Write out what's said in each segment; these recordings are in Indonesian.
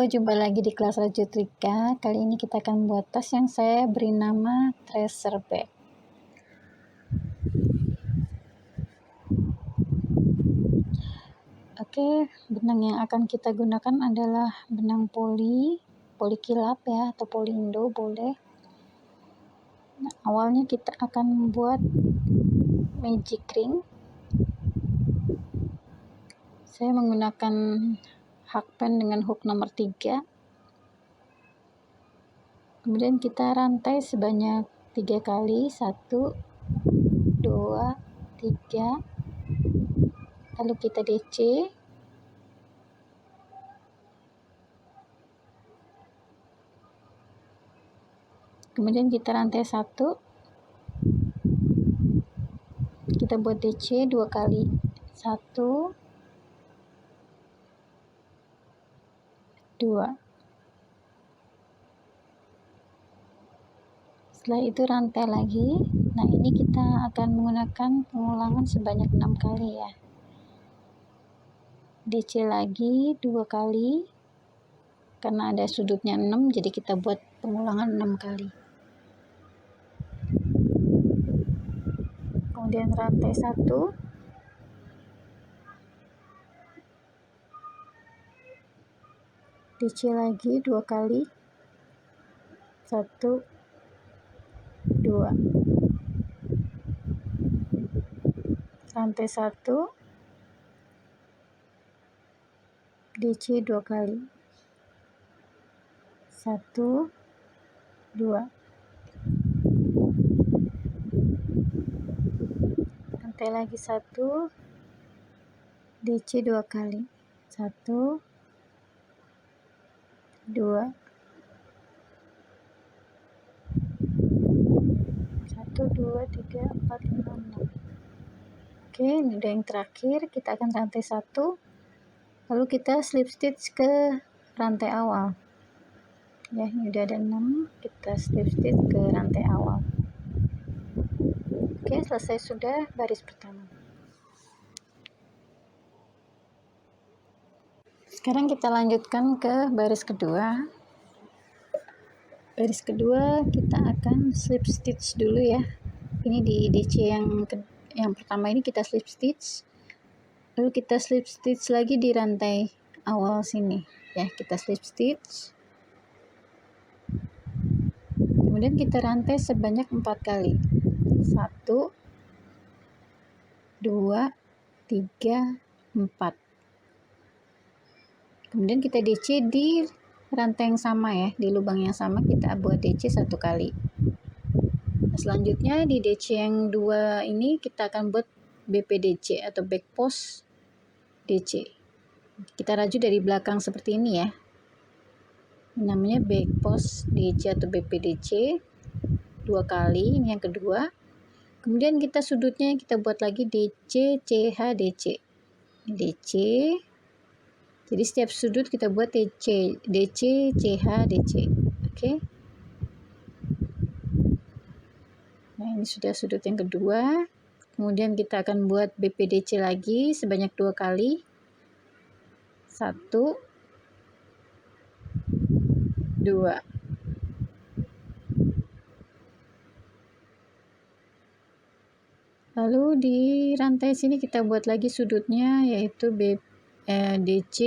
jumpa lagi di kelas Rajutrika. Kali ini kita akan membuat tas yang saya beri nama Treasure Bag. Oke, benang yang akan kita gunakan adalah benang poli kilap ya, atau polindo boleh. Nah, awalnya kita akan membuat magic ring. Saya menggunakan hakpen dengan hook nomor 3. Kemudian kita rantai sebanyak 3 kali, 1, 2, 3. Lalu kita DC. Kemudian kita rantai 1. Kita buat DC 2 kali. 1, 2. Setelah itu rantai lagi. Nah, ini kita akan menggunakan pengulangan sebanyak 6 kali ya. DC lagi 2 kali. Karena ada sudutnya 6, jadi kita buat pengulangan 6 kali. Kemudian rantai 1. DC lagi 2 kali. 1, 2. Rantai 1. DC 2 kali. 1, 2. Rantai lagi 1. DC 2 kali. 1, 2. 1, 2, 3, 4, 5, 6. Oke, ini udah yang terakhir. Kita akan rantai 1. Lalu kita slip stitch ke rantai awal. Ya, ini udah ada 6. Kita slip stitch ke rantai awal. Oke, selesai sudah baris pertama. Sekarang kita lanjutkan ke baris kedua. Baris kedua kita akan slip stitch dulu ya. Ini di DC yang pertama ini kita slip stitch. Lalu kita slip stitch lagi di rantai awal sini ya, kita slip stitch. Kemudian kita rantai sebanyak 4 kali. 1, 2, 3, 4. Kemudian kita DC di rantai yang sama ya, di lubang yang sama kita buat DC 1 kali. Nah, selanjutnya di DC yang 2 ini kita akan buat BPDC atau back post DC. Kita raju dari belakang seperti ini ya. Namanya back post DC atau BPDC 2 kali, ini yang kedua. Kemudian kita sudutnya kita buat lagi DC, CH, DC. DC. Jadi setiap sudut kita buat DC, CH, DC. Oke. Nah, ini sudah sudut yang kedua. Kemudian kita akan buat BPDC lagi sebanyak 2 kali. 1, 2. Lalu di rantai sini kita buat lagi sudutnya, yaitu DC,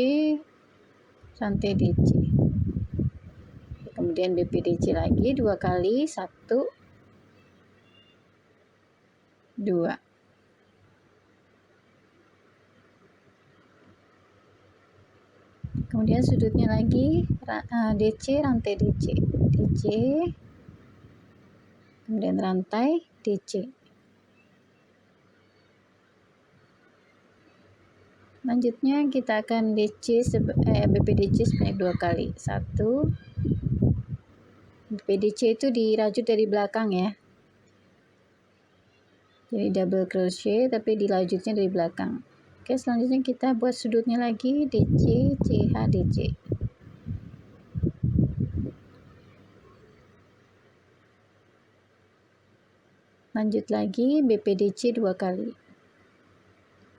rantai DC. Kemudian BPDC lagi 2 kali. 1, 2. Kemudian sudutnya lagi DC, rantai DC. DC. Kemudian rantai DC. Selanjutnya kita akan BPDC sebanyak 2 kali. 1. BPDC itu dirajut dari belakang ya. Jadi double crochet tapi dilajutnya dari belakang. Oke, selanjutnya kita buat sudutnya lagi DC, CH, DC. Lanjut lagi BPDC 2 kali.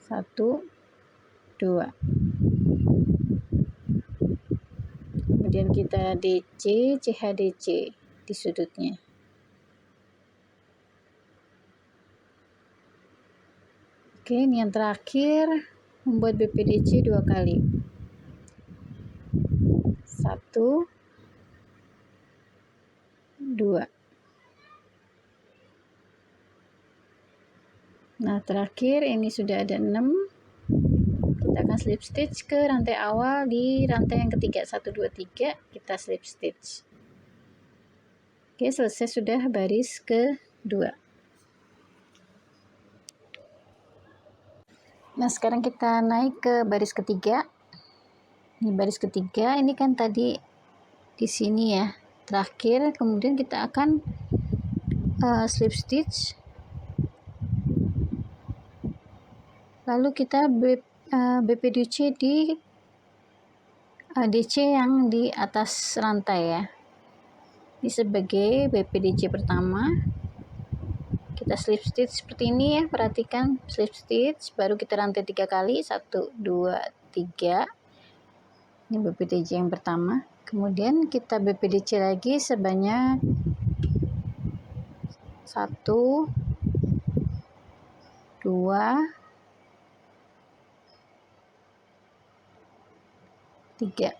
1, 2. kemudian kita DC, CHDC di sudutnya. Oke, ini yang terakhir, membuat BPDC 2 kali. 1, 2. Nah, terakhir ini sudah ada 6. Kita akan slip stitch ke rantai awal di rantai yang ketiga. 1, 2, 3, kita slip stitch. Oke, selesai sudah baris kedua. Nah, sekarang kita naik ke baris ketiga. Ini baris ketiga, ini kan tadi di sini ya, terakhir. Kemudian kita akan slip stitch. Lalu kita BPDC di DC yang di atas rantai ya. Ini sebagai BPDC pertama. Kita slip stitch seperti ini ya, perhatikan slip stitch, baru kita rantai 3 kali, 1, 2, 3. Ini BPDC yang pertama. Kemudian kita BPDC lagi sebanyak 1, 2, 3.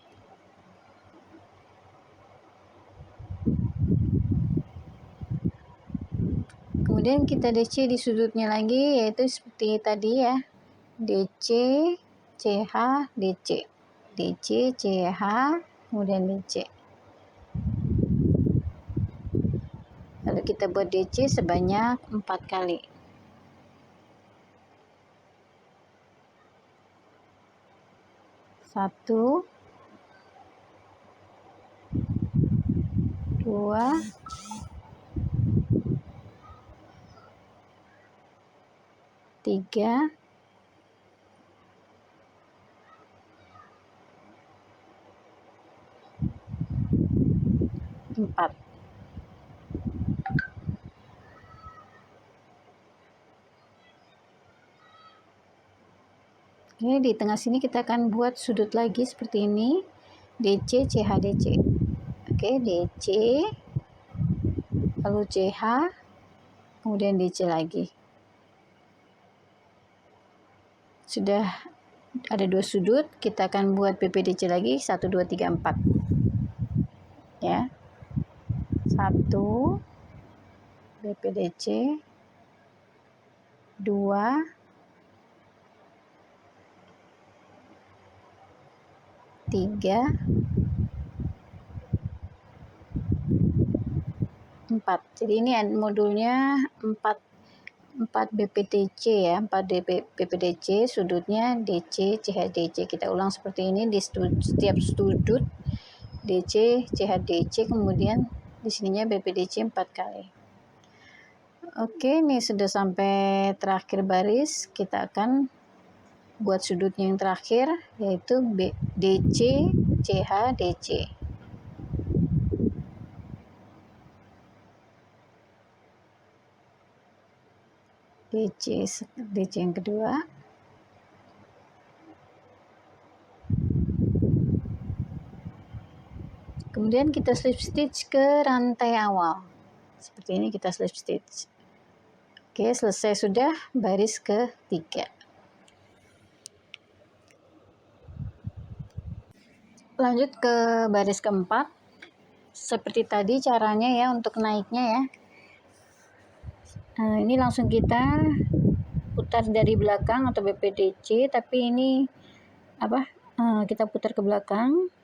Kemudian kita DC di sudutnya lagi, yaitu seperti tadi ya, DC, CH, DC, DC, CH, kemudian DC. Lalu kita buat DC sebanyak 4 kali. Satu, 2, 3, 4. Oke, di tengah sini kita akan buat sudut lagi seperti ini, DC, CH, DC. Oke, DC, lalu CH, kemudian DC lagi. Sudah ada 2 sudut, kita akan buat BPDC lagi, 1, 2, 3, 4. Ya. 1, BPDC, 2, 3, 4. Jadi ini modulnya 4 BPDC ya, 4 BPDC, sudutnya DC, CHDC. Kita ulang seperti ini di setiap sudut DC, CHDC, kemudian di sininya BPDC 4 kali. Oke, ini sudah sampai terakhir baris. Kita akan buat sudutnya yang terakhir, yaitu DC, CH, DC. DC yang kedua. Kemudian kita slip stitch ke rantai awal. Seperti ini kita slip stitch. Oke, selesai sudah baris ketiga. Lanjut ke baris keempat. Seperti tadi caranya ya untuk naiknya ya. Nah, ini langsung kita putar dari belakang atau BPDC, tapi ini kita putar ke belakang.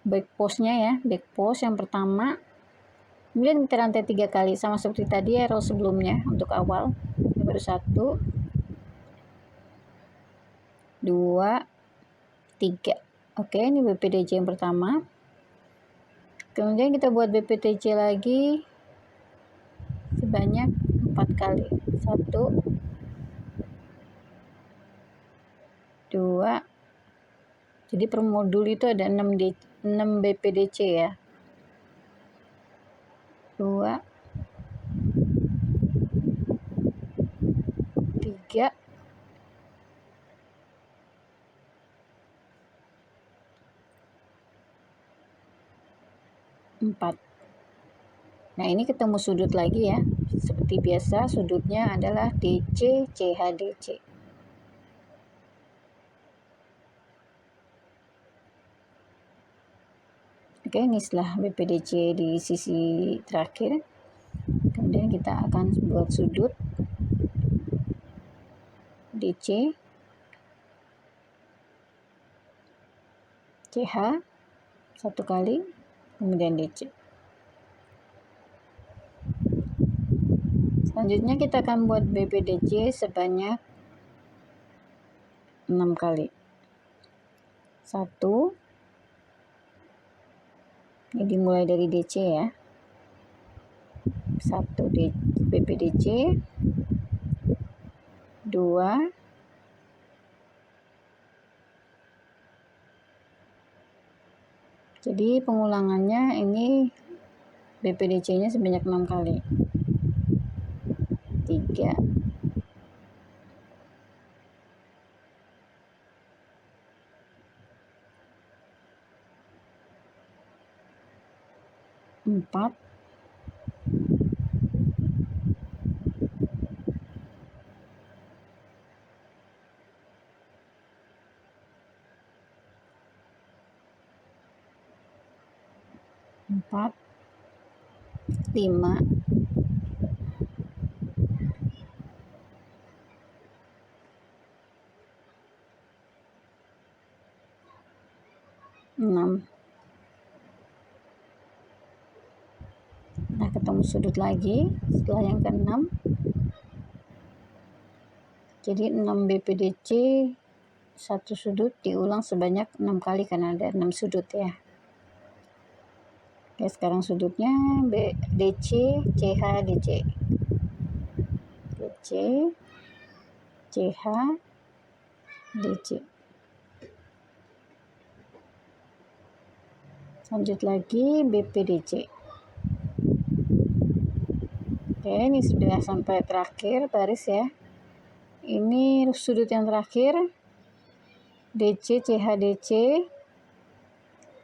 Back post-nya ya, back post yang pertama. Kemudian kita rantai 3 kali sama seperti tadi ya row sebelumnya untuk awal. Ini baru 1, 2, 3. Oke, ini BPDC yang pertama. Kemudian kita buat BPDC lagi sebanyak 4 kali. 1, 2. Jadi per modul itu ada 6 BPDC ya. 2, 3, 4. 4. Nah, ini ketemu sudut lagi ya. Seperti biasa, sudutnya adalah DC, CH, DC. Oke, ini setelah BPDC di sisi terakhir. Kemudian kita akan buat sudut DC, CH, satu kali, kemudian DC. Selanjutnya kita akan buat BPDC sebanyak 6 kali. 1, ini dimulai dari DC ya. 1 BPDC, 2, jadi pengulangannya ini BPDC-nya sebanyak 6 kali. 3, 4, 4, 5, 6. Nah, ketemu sudut lagi setelah yang ke-6. Jadi 6 BPDC satu sudut diulang sebanyak 6 kali karena ada 6 sudut ya. Oke, sekarang sudutnya DC, CH, DC. DC, CH, DC. Lanjut lagi BPDC. Oke, ini sudah sampai terakhir baris ya. Ini sudut yang terakhir, DC, CH, DC.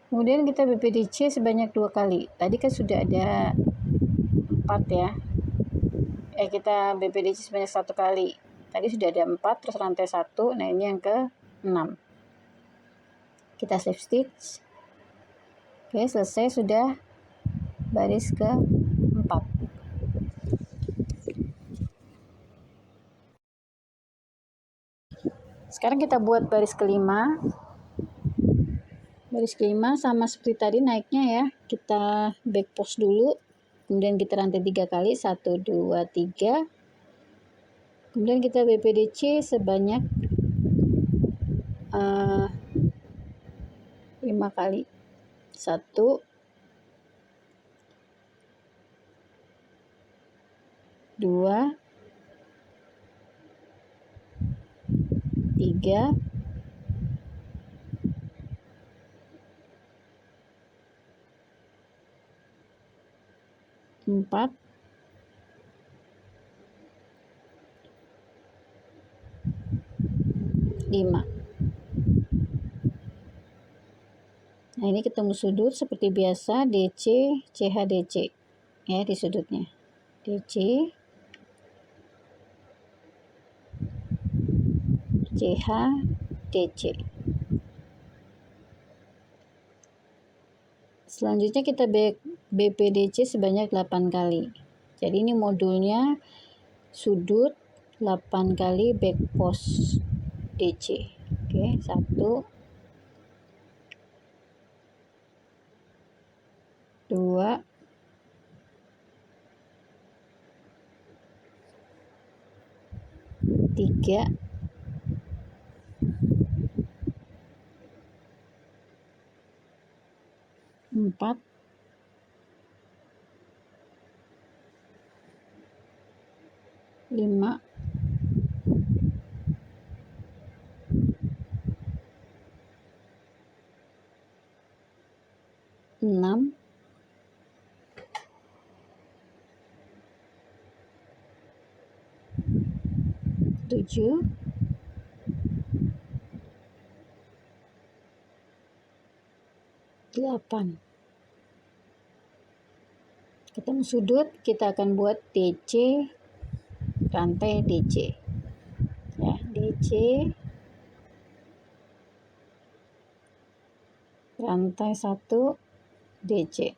Kemudian kita BPDC sebanyak 2 kali. Tadi kan sudah ada 4 ya. Kita BPDC sebanyak 1 kali. Tadi sudah ada 4, terus rantai 1. Nah, ini yang ke-6. Kita slip stitch. Oke, selesai, sudah baris ke-4. Sekarang kita buat baris kelima. Baris kelima sama seperti tadi naiknya ya. Kita back post dulu. Kemudian kita rantai 3 kali. 1, 2, 3. Kemudian kita BPDC sebanyak 5 kali. 1, 2, 3, 4, 5. Nah, ini ketemu sudut seperti biasa DC, CH, DC ya di sudutnya. DC, CH, DC. Selanjutnya kita BPDC sebanyak 8 kali. Jadi ini modulnya sudut 8 kali back post DC. Oke, 1, 2, 3, 4, 5, 6, 7, 8. Ketemu sudut, kita akan buat DC, rantai DC. Ya, DC, rantai 1, DC.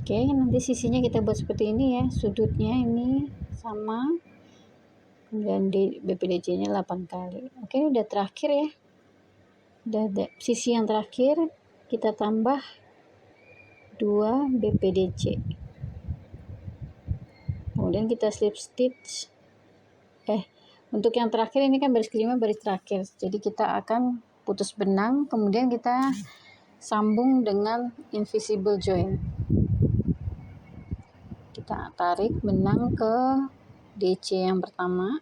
Oke, nanti sisinya kita buat seperti ini ya, sudutnya ini sama, kemudian di BPDC-nya 8 kali. Oke, udah terakhir ya. Udah ada sisi yang terakhir, kita tambah 2 BPDC. Kemudian kita slip stitch. Untuk yang terakhir ini kan baris kelima, baris terakhir. Jadi kita akan putus benang, kemudian kita sambung dengan invisible join. Kita tarik benang ke DC yang pertama,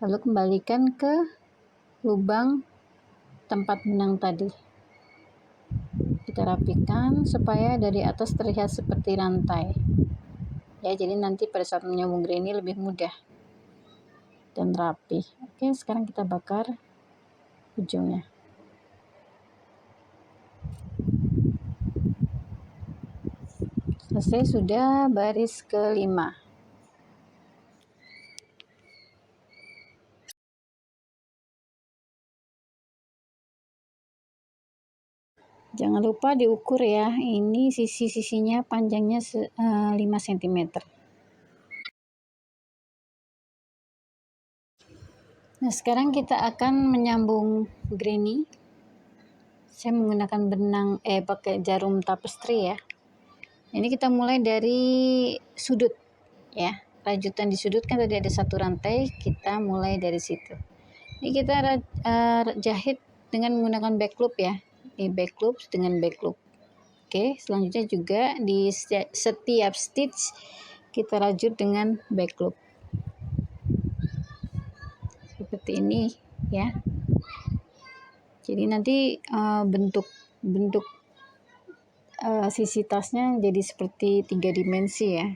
lalu kembalikan ke lubang tempat benang tadi. Kita rapikan supaya dari atas terlihat seperti rantai. Ya, jadi nanti pada saat menyambung granny lebih mudah dan rapi. Oke, sekarang kita bakar ujungnya. Selesai sudah baris kelima. Jangan lupa diukur ya, ini sisi-sisinya panjangnya 5 cm. Nah, sekarang kita akan menyambung granny. Saya menggunakan benang pakai jarum tapestry ya. Ini kita mulai dari sudut ya. Rajutan di sudut kan tadi ada satu rantai, kita mulai dari situ. Ini kita jahit dengan menggunakan back loop ya. Ini back loop dengan back loop. Oke, selanjutnya juga di setiap stitch kita rajut dengan back loop. Seperti ini ya. Jadi nanti bentuk sisi tasnya jadi seperti 3 dimensi ya.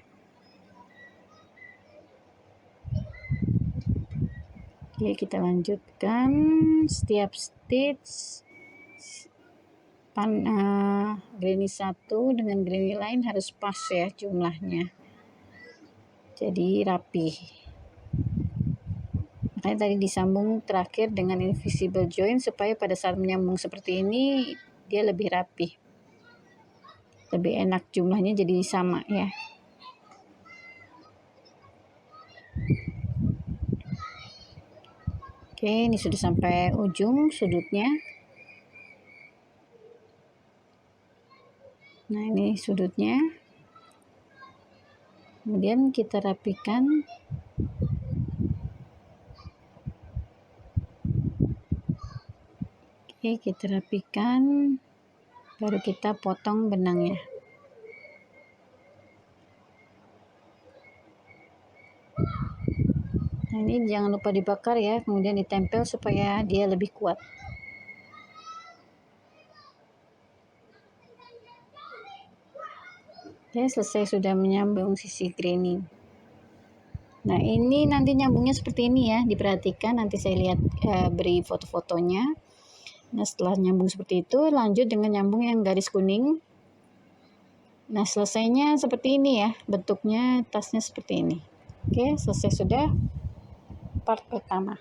Oke, kita lanjutkan setiap stitch granny 1 dengan granny lain harus pas ya jumlahnya, jadi rapi. Makanya tadi disambung terakhir dengan invisible join supaya pada saat menyambung seperti ini dia lebih rapi, lebih enak, jumlahnya jadi sama ya. Oke, ini sudah sampai ujung sudutnya. Nah, ini sudutnya. Kemudian kita rapikan. Oke, kita rapikan. Baru kita potong benangnya. Nah, ini jangan lupa dibakar ya, kemudian ditempel supaya dia lebih kuat. Oke, selesai sudah menyambung sisi granny. Nah, ini nanti nyambungnya seperti ini ya, diperhatikan, nanti saya lihat beri foto-fotonya. Nah, setelah nyambung seperti itu, lanjut dengan nyambung yang garis kuning. Nah, selesainya seperti ini ya, bentuknya tasnya seperti ini. Oke, selesai sudah part pertama.